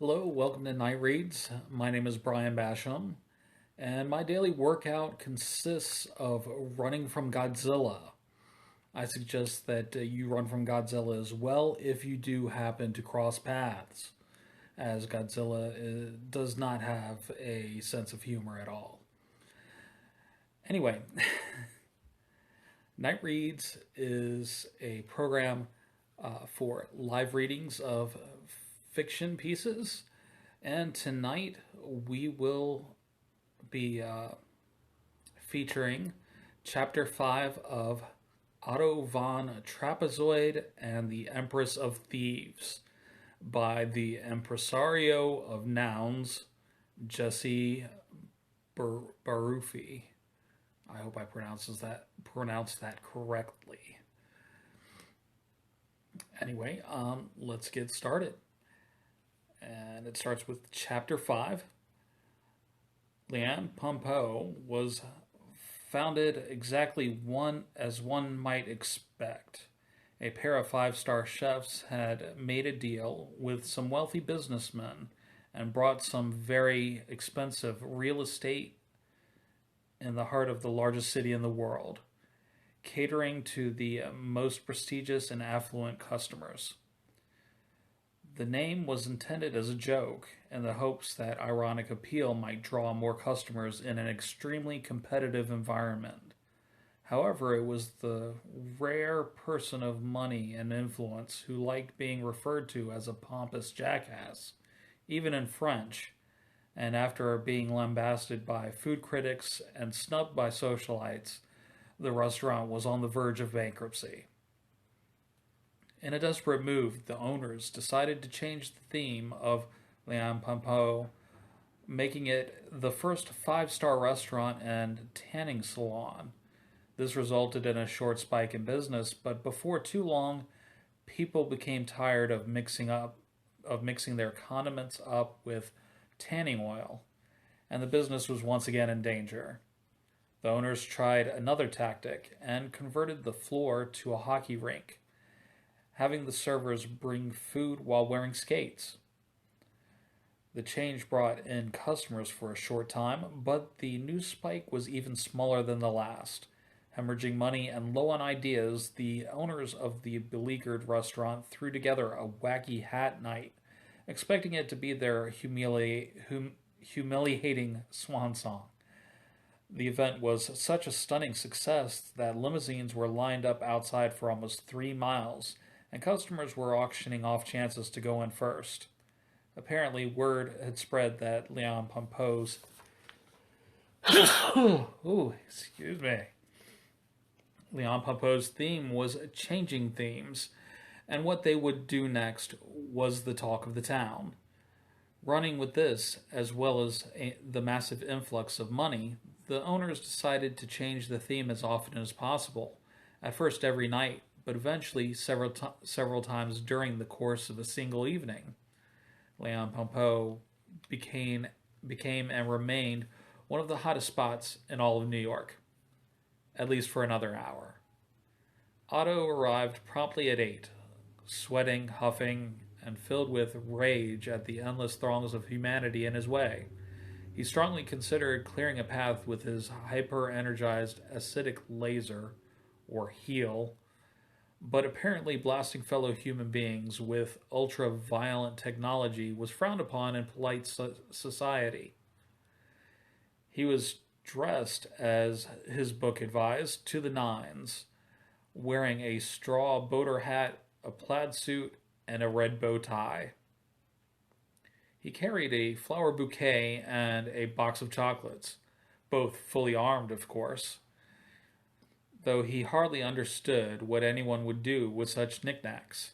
Hello, welcome to Night Reads. My name is Brian Basham, and my daily workout consists of running from Godzilla. I suggest that you run from Godzilla as well if you do happen to cross paths, as Godzilla does not have a sense of humor at all. Anyway, Night Reads is a program for live readings of fiction pieces. And tonight we will be featuring Chapter 5 of Otto Von Trapezoid and the Empress of Thieves by the impresario of nouns, Jesse Baruffi. I hope I pronounced that correctly. Anyway, let's get started. And it starts with Chapter 5. Liane Pompo was founded exactly as one might expect. A pair of five-star chefs had made a deal with some wealthy businessmen and brought some very expensive real estate in the heart of the largest city in the world, catering to the most prestigious and affluent customers. The name was intended as a joke in the hopes that ironic appeal might draw more customers in an extremely competitive environment. However, it was the rare person of money and influence who liked being referred to as a pompous jackass, even in French, and after being lambasted by food critics and snubbed by socialites, the restaurant was on the verge of bankruptcy. In a desperate move, the owners decided to change the theme of Liane Pompo, making it the first five-star restaurant and tanning salon. This resulted in a short spike in business, but before too long, people became tired of mixing their condiments up with tanning oil, and the business was once again in danger. The owners tried another tactic and converted the floor to a hockey rink, having the servers bring food while wearing skates. The change brought in customers for a short time, but the new spike was even smaller than the last. Hemorrhaging money and low on ideas, the owners of the beleaguered restaurant threw together a wacky hat night, expecting it to be their humiliating swan song. The event was such a stunning success that limousines were lined up outside for almost 3 miles, and customers were auctioning off chances to go in first. Apparently, word had spread that Liane Pompo's Liane Pompo's theme was changing themes, and what they would do next was the talk of the town. Running with this, as well as the massive influx of money, the owners decided to change the theme as often as possible, at first every night, but eventually several times during the course of a single evening. Liane Pompo became and remained one of the hottest spots in all of New York, at least for another hour. Otto arrived promptly at 8, sweating, huffing, and filled with rage at the endless throngs of humanity in his way. He strongly considered clearing a path with his hyper-energized acidic laser, or heel, but apparently blasting fellow human beings with ultra-violent technology was frowned upon in polite society. He was dressed, as his book advised, to the nines, wearing a straw boater hat, a plaid suit, and a red bow tie. He carried a flower bouquet and a box of chocolates, both fully armed, of course, though he hardly understood what anyone would do with such knickknacks.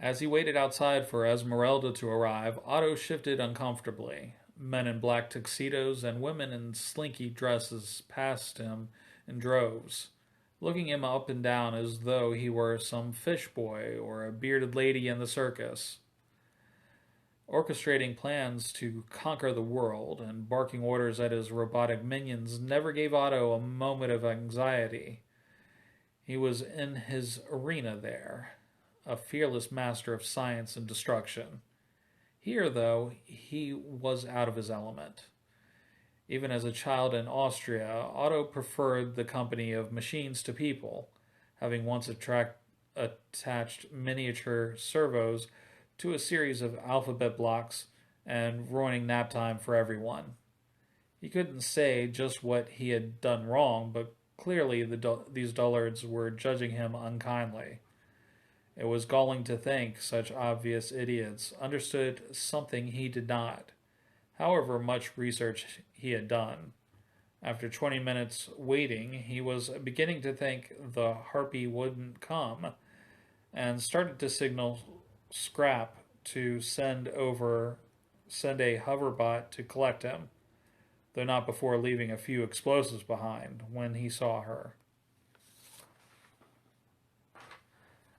As he waited outside for Esmeralda to arrive, Otto shifted uncomfortably. Men in black tuxedos and women in slinky dresses passed him in droves, looking him up and down as though he were some fish boy or a bearded lady in the circus. Orchestrating plans to conquer the world and barking orders at his robotic minions never gave Otto a moment of anxiety. He was in his arena there, a fearless master of science and destruction. Here, though, he was out of his element. Even as a child in Austria, Otto preferred the company of machines to people, having once attached miniature servos to a series of alphabet blocks and ruining nap time for everyone. He couldn't say just what he had done wrong, but clearly these dullards were judging him unkindly. It was galling to think such obvious idiots understood something he did not, however much research he had done. After 20 minutes waiting, he was beginning to think the harpy wouldn't come and started to signal Scrap to send a hoverbot to collect him, though not before leaving a few explosives behind when he saw her.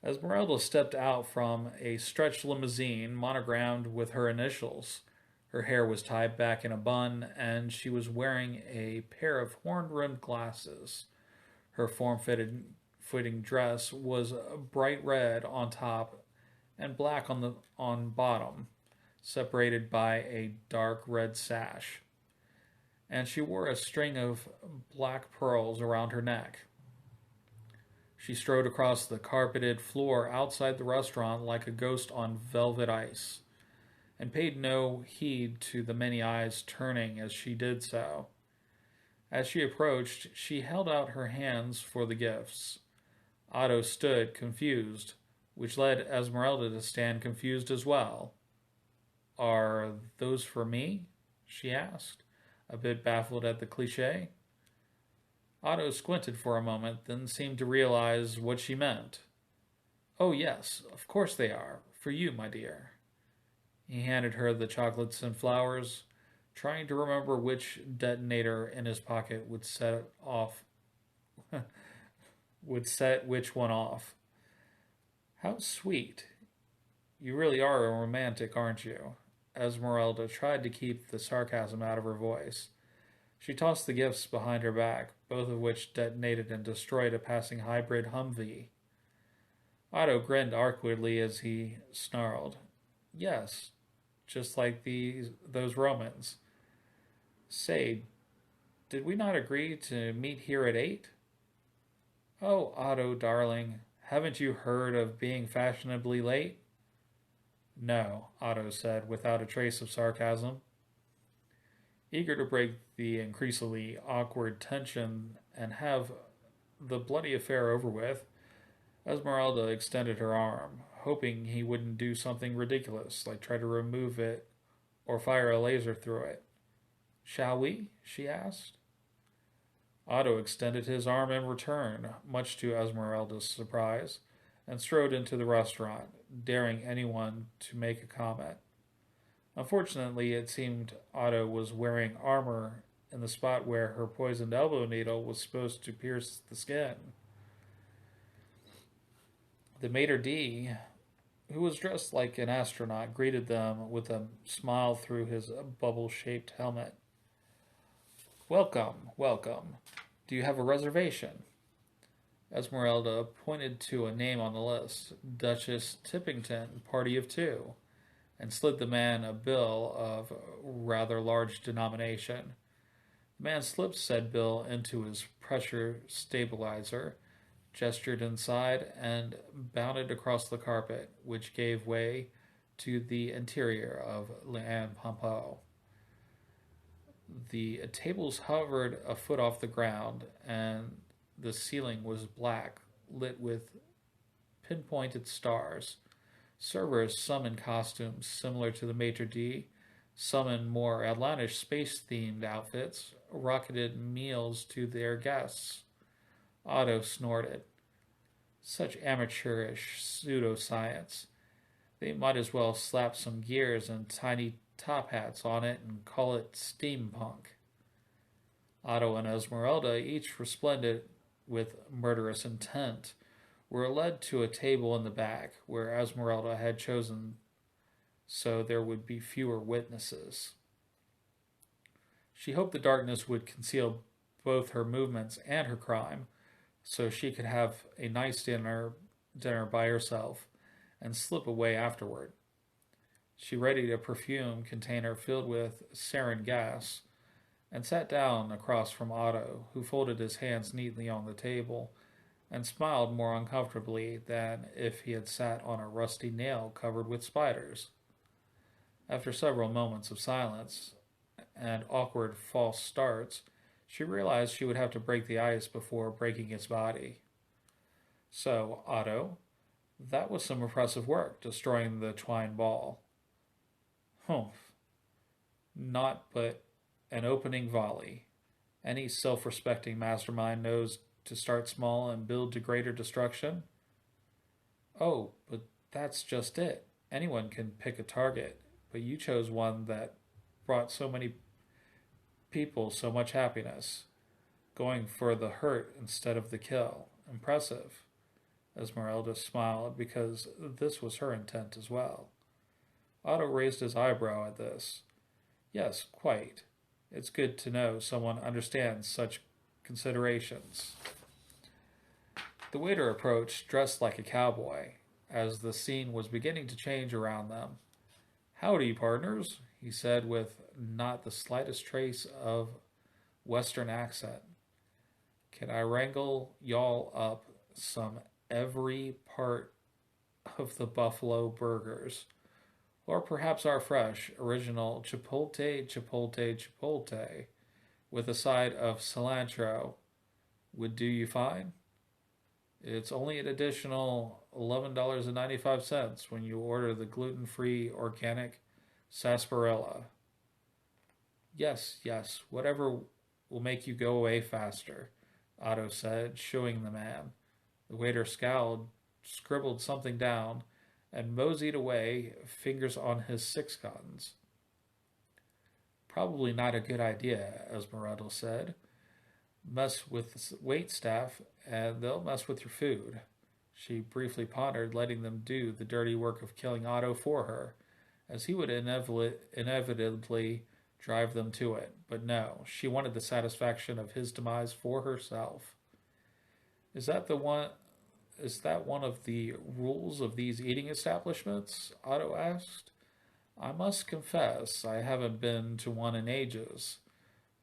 Esmeralda stepped out from a stretched limousine monogrammed with her initials. Her hair was tied back in a bun, and she was wearing a pair of horn-rimmed glasses. Her form-fitting dress was bright red on top and black on bottom, separated by a dark red sash. And she wore a string of black pearls around her neck. She strode across the carpeted floor outside the restaurant like a ghost on velvet ice, and paid no heed to the many eyes turning as she did so. As she approached, she held out her hands for the gifts. Otto stood confused, which led Esmeralda to stand confused as well. "Are those for me?" she asked, a bit baffled at the cliché. Otto squinted for a moment, then seemed to realize what she meant. "Oh, yes, of course they are. For you, my dear." He handed her the chocolates and flowers, trying to remember which detonator in his pocket would set which one off. "How sweet. You really are a romantic, aren't you?" Esmeralda tried to keep the sarcasm out of her voice. She tossed the gifts behind her back, both of which detonated and destroyed a passing hybrid Humvee. Otto grinned awkwardly as he snarled, "Yes, just like those Romans. Say, did we not agree to meet here at 8? "Oh, Otto, darling, haven't you heard of being fashionably late?" "No," Otto said, without a trace of sarcasm. Eager to break the increasingly awkward tension and have the bloody affair over with, Esmeralda extended her arm, hoping he wouldn't do something ridiculous, like try to remove it or fire a laser through it. "Shall we?" she asked. Otto extended his arm in return, much to Esmeralda's surprise, and strode into the restaurant, daring anyone to make a comment. Unfortunately, it seemed Otto was wearing armor in the spot where her poisoned elbow needle was supposed to pierce the skin. The maitre d', who was dressed like an astronaut, greeted them with a smile through his bubble-shaped helmet. "Welcome, welcome. Do you have a reservation?" Esmeralda pointed to a name on the list, Duchess Tippington, party of 2, and slid the man a bill of rather large denomination. The man slipped said bill into his pressure stabilizer, gestured inside, and bounded across the carpet, which gave way to the interior of Pompo. The tables hovered a foot off the ground, and the ceiling was black, lit with pinpointed stars. Servers, some in costumes similar to the maitre d', some in more outlandish space-themed outfits, rocketed meals to their guests. Otto snorted. Such amateurish pseudoscience. They might as well slap some gears and tiny top hats on it and call it steampunk. Otto and Esmeralda, each resplendent with murderous intent, were led to a table in the back where Esmeralda had chosen so there would be fewer witnesses. She hoped the darkness would conceal both her movements and her crime, so she could have a nice dinner by herself and slip away afterward. She readied a perfume container filled with sarin gas and sat down across from Otto, who folded his hands neatly on the table and smiled more uncomfortably than if he had sat on a rusty nail covered with spiders. After several moments of silence and awkward false starts, she realized she would have to break the ice before breaking its body. So, Otto, that was some impressive work, destroying the twine ball. Humph. Not but an opening volley. Any self respecting mastermind knows to start small and build to greater destruction. Oh, but that's just it. Anyone can pick a target, but you chose one that brought so many people so much happiness. Going for the hurt instead of the kill. Impressive. Esmeralda smiled because this was her intent as well. Otto raised his eyebrow at this. Yes, quite. It's good to know someone understands such considerations. The waiter approached, dressed like a cowboy, as the scene was beginning to change around them. Howdy, partners, he said with not the slightest trace of Western accent. Can I wrangle y'all up some every part of the buffalo burgers? Or perhaps our fresh, original chipotle, chipotle, chipotle, with a side of cilantro, would do you fine? It's only an additional $11.95 when you order the gluten-free organic sarsaparilla. Yes, whatever will make you go away faster, Otto said, shooing the man. The waiter scowled, scribbled something down, and moseyed away, fingers on his six-cottons. Probably not a good idea, Esmeralda said. Mess with the wait staff, and they'll mess with your food. She briefly pondered letting them do the dirty work of killing Otto for her, as he would inevitably drive them to it. But no, she wanted the satisfaction of his demise for herself. Is that one of the rules of these eating establishments? Otto asked. I must confess I haven't been to one in ages.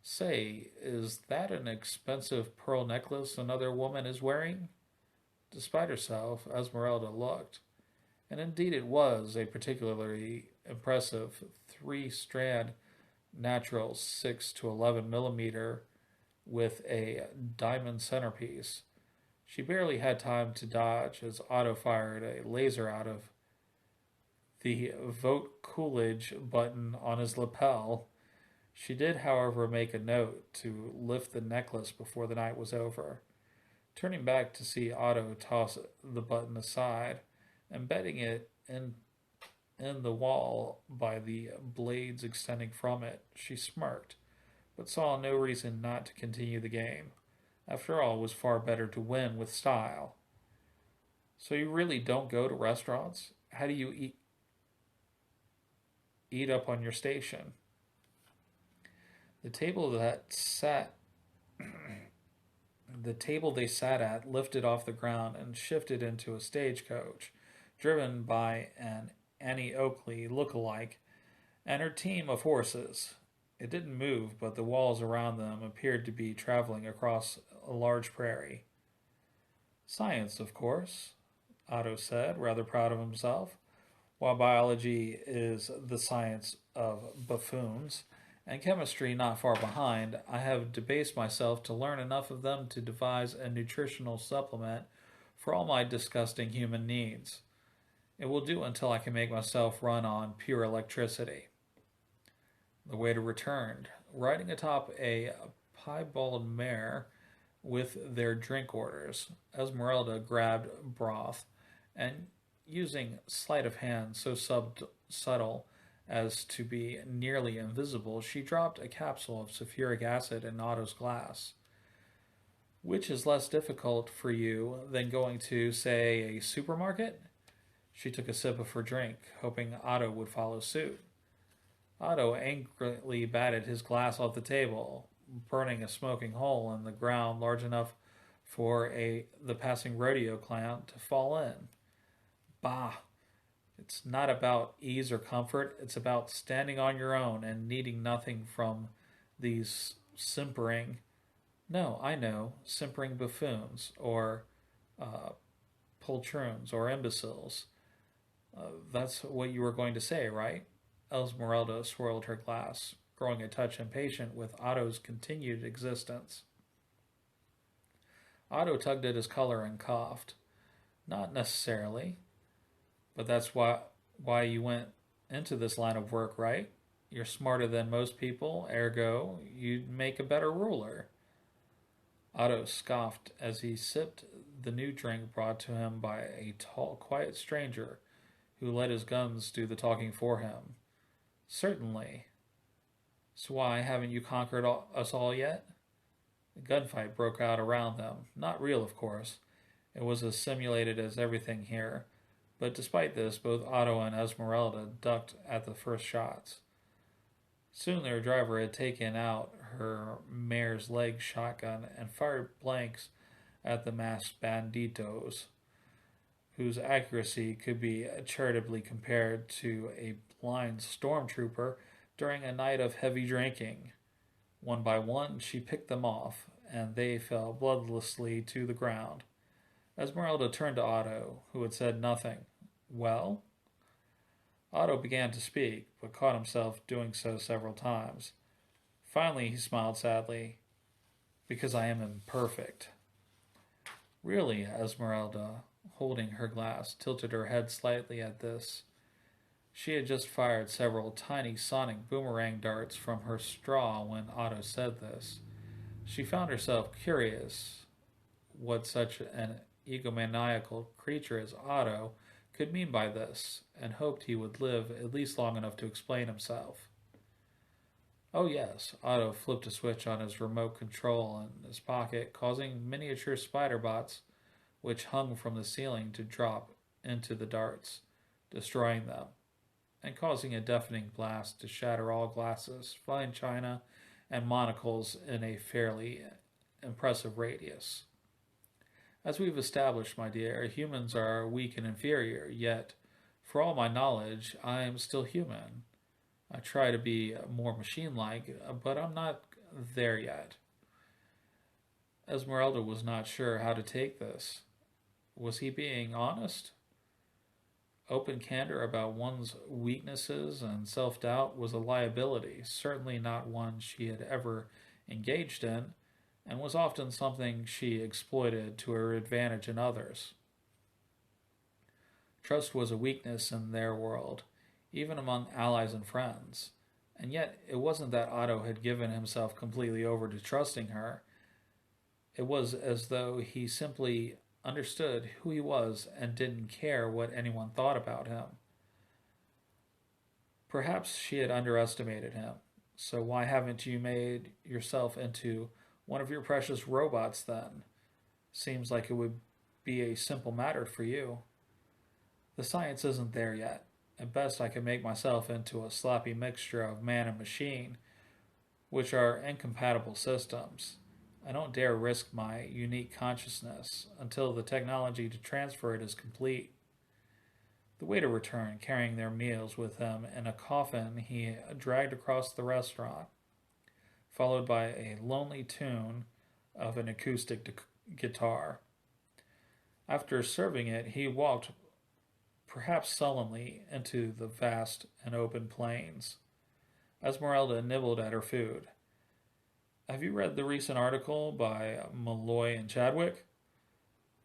Say, is that an expensive pearl necklace another woman is wearing? Despite herself, Esmeralda looked, and indeed it was a particularly impressive three-strand natural 6 to 11 millimeter with a diamond centerpiece. She barely had time to dodge as Otto fired a laser out of the Vote Coolidge button on his lapel. She did, however, make a note to lift the necklace before the night was over. Turning back to see Otto toss the button aside, embedding it in the wall by the blades extending from it, she smirked, but saw no reason not to continue the game. After all, it was far better to win with style. So you really don't go to restaurants? How do you eat up on your station? The table they sat at lifted off the ground and shifted into a stagecoach, driven by an Annie Oakley look-alike and her team of horses. It didn't move, but the walls around them appeared to be traveling across a large prairie. Science, of course, Otto said, rather proud of himself. While biology is the science of buffoons, and chemistry not far behind, I have debased myself to learn enough of them to devise a nutritional supplement for all my disgusting human needs. It will do until I can make myself run on pure electricity. The waiter returned, riding atop a piebald mare with their drink orders. Esmeralda grabbed broth, and using sleight of hand so subtle as to be nearly invisible, she dropped a capsule of sulfuric acid in Otto's glass. Which is less difficult for you than going to, say, a supermarket? She took a sip of her drink, hoping Otto would follow suit. Otto angrily batted his glass off the table, burning a smoking hole in the ground large enough for the passing rodeo clown to fall in. Bah! It's not about ease or comfort. It's about standing on your own and needing nothing from these simpering, no, I know, simpering buffoons or uh, poltroons or imbeciles. That's what you were going to say, right? Esmeralda swirled her glass, growing a touch impatient with Otto's continued existence. Otto tugged at his collar and coughed. Not necessarily, but that's why you went into this line of work, right? You're smarter than most people, ergo, you'd make a better ruler. Otto scoffed as he sipped the new drink brought to him by a tall, quiet stranger who let his guns do the talking for him. Certainly. So why haven't you conquered us all yet? A gunfight broke out around them. Not real, of course. It was as simulated as everything here. But despite this, both Otto and Esmeralda ducked at the first shots. Soon their driver had taken out her mare's leg shotgun and fired blanks at the masked banditos, whose accuracy could be charitably compared to a blind stormtrooper during a night of heavy drinking. One by one, she picked them off, and they fell bloodlessly to the ground. Esmeralda turned to Otto, who had said nothing. Well? Otto began to speak, but caught himself doing so several times. Finally, he smiled sadly. Because I am imperfect. Really, Esmeralda, holding her glass, tilted her head slightly at this. She had just fired several tiny sonic boomerang darts from her straw when Otto said this. She found herself curious what such an egomaniacal creature as Otto could mean by this, and hoped he would live at least long enough to explain himself. Oh yes, Otto flipped a switch on his remote control in his pocket, causing miniature spider bots, which hung from the ceiling, to drop into the darts, destroying them, and causing a deafening blast to shatter all glasses, fine china, and monocles in a fairly impressive radius. As we've established, my dear, humans are weak and inferior, yet, for all my knowledge, I am still human. I try to be more machine-like, but I'm not there yet. Esmeralda was not sure how to take this. Was he being honest? Open candor about one's weaknesses and self-doubt was a liability, certainly not one she had ever engaged in, and was often something she exploited to her advantage in others. Trust was a weakness in their world, even among allies and friends, and yet it wasn't that Otto had given himself completely over to trusting her. It was as though he simply understood who he was and didn't care what anyone thought about him. Perhaps she had underestimated him, so why haven't you made yourself into one of your precious robots then? Seems like it would be a simple matter for you. The science isn't there yet. At best, I can make myself into a sloppy mixture of man and machine, which are incompatible systems. I don't dare risk my unique consciousness until the technology to transfer it is complete. The waiter returned, carrying their meals with him in a coffin he dragged across the restaurant, followed by a lonely tune of an acoustic guitar. After serving it, he walked, perhaps sullenly, into the vast and open plains. Esmeralda nibbled at her food. Have you read the recent article by Malloy and Chadwick?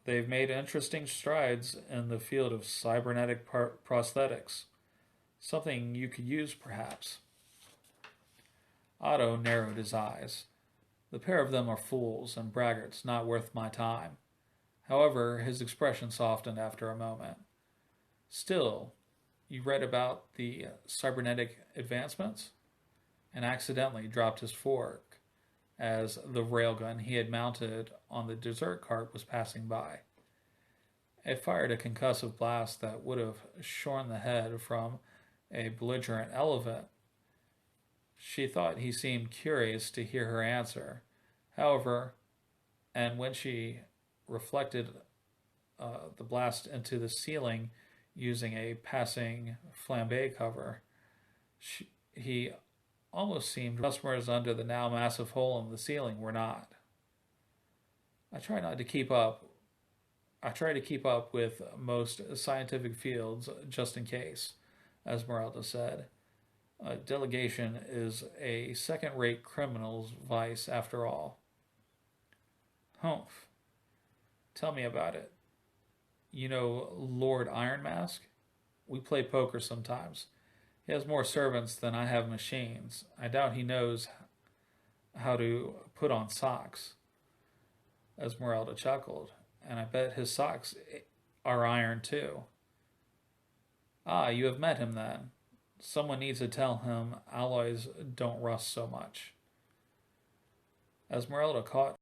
They've made interesting strides in the field of cybernetic prosthetics. Something you could use, perhaps. Otto narrowed his eyes. The pair of them are fools and braggarts not worth my time. However, his expression softened after a moment. Still, you read about the cybernetic advancements? And accidentally dropped his fork as the railgun he had mounted on the dessert cart was passing by. It fired a concussive blast that would have shorn the head from a belligerent elephant. She thought he seemed curious to hear her answer. However, and when she reflected the blast into the ceiling using a passing flambe cover. He almost seemed customers under the now massive hole in the ceiling were not. I try to keep up with most scientific fields just in case, Esmeralda said. Delegation is a second-rate criminal's vice after all. Humph. Tell me about it. You know Lord Ironmask? We play poker sometimes. He has more servants than I have machines. I doubt he knows how to put on socks. Esmeralda chuckled. And I bet his socks are iron too. Ah, you have met him then. Someone needs to tell him alloys don't rust so much. Esmeralda caught